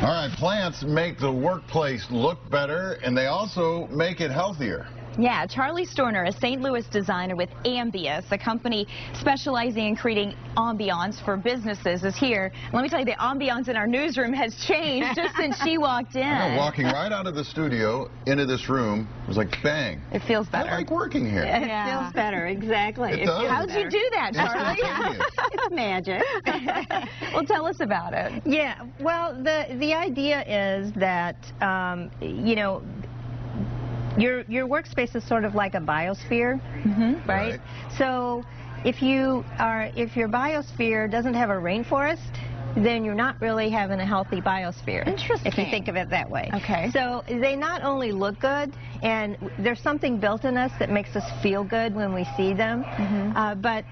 All right, plants make the workplace look better, and they also make it healthier. Yeah, Charlie Storner, a St. Louis designer with Ambius, a company specializing in creating ambiance for businesses, is here. Let me tell you, the ambiance in our newsroom has changed just since she walked in. I know, walking right out of the studio into this room, it was like bang. It feels better. I like working here. It feels better, exactly. It does. How'd you do that, Charlie? It's magic. Well, tell us about it. Yeah, well, the idea is that, you know, your workspace is sort of like a biosphere, right? So if your biosphere doesn't have a rainforest, then you're not really having a healthy biosphere. Interesting. If you think of it that way. Okay. So they not only look good, and there's something built in us that makes us feel good when we see them, but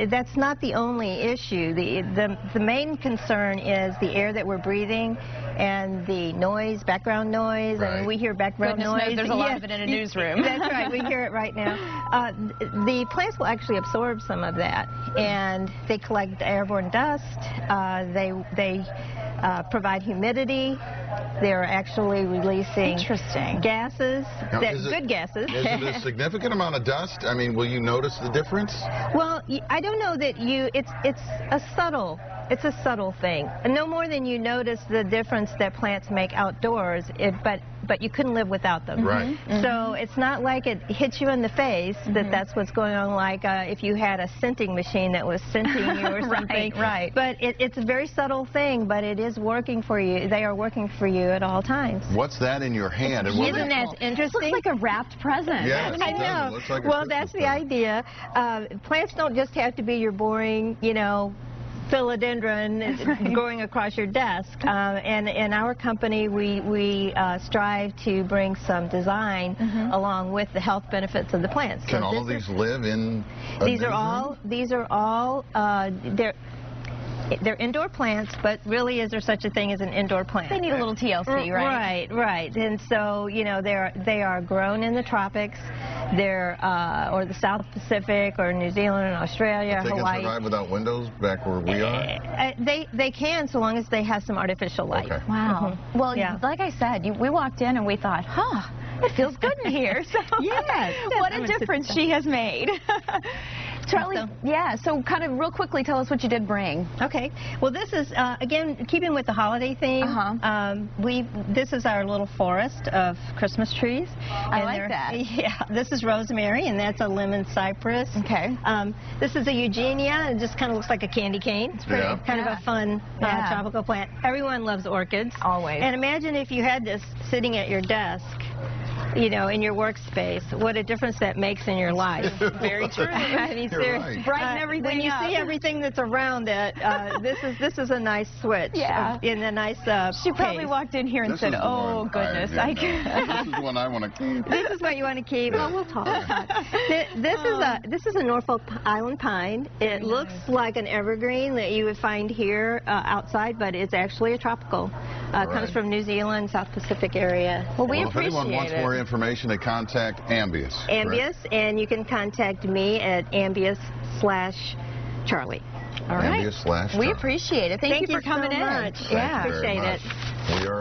that's not the only issue. The main concern is the air that we're breathing and the noise, background noise. Right. I mean, we hear background Goodness noise. knows there's a lot of it in a newsroom. That's right. We hear it right now. The plants will actually absorb some of that, and they collect airborne dust. They provide humidity. They're actually releasing gases, good gases. Is it a significant amount of dust? I mean, will you notice the difference? Well, I don't know that it's a subtle thing. No more than you notice the difference that plants make outdoors, but you couldn't live without them. Right. So it's not like it hits you in the face that's what's going on, like if you had a scenting machine that was scenting you or something. Right. But it's a very subtle thing, but it is working for you. They are working for you at all times. What's that in your hand? And Isn't that interesting? It looks like a wrapped present. Yeah, I know. It looks like a well, Christmas that's the present. idea. Plants don't just have to be your boring, you know, philodendron growing across your desk. And in our company, we strive to bring some design along with the health benefits of the plants. Can all of these live in a newsroom? These are all they're indoor plants, but really, is there such a thing as an indoor plant? They need a little TLC, right? Right. And so, you know, they are grown in the tropics, or the South Pacific, or New Zealand and Australia, They Hawaii. can survive without windows back where we are? They can, so long as they have some artificial light. Okay. Wow. Well, Yeah. like I said, we walked in and we thought, it feels good in here. So Yes. what a difference she has made. Charlie, so kind of real quickly, tell us what you did bring. Okay. Well, this is, again, keeping with the holiday theme. This is our little forest of Christmas trees. I like that. Yeah. This is rosemary, and that's a lemon cypress. Okay. This is a eugenia. It just kind of looks like a candy cane. It's pretty, kind of a fun tropical plant. Everyone loves orchids. Always. And imagine if you had this sitting at your desk, you know, in your workspace, what a difference that makes in your life. Very true. I mean, Right. Brighten everything when you up. see everything that's around it, this is a nice switch. Yeah. In a nice She probably pace. walked in here and said, oh, goodness. This is the one I want to keep. This is what you want to keep. Well, we'll talk. This is a Norfolk Island pine. It looks like an evergreen that you would find here outside, but it's actually a tropical. Comes from New Zealand, South Pacific area. Well, we If anyone appreciate wants more information, they contact Ambius. Ambius, and you can contact me at Ambius/Charlie. All right. Ambius/Charlie. We appreciate it. Thank you for coming so in. much. Yeah. Appreciate it. We are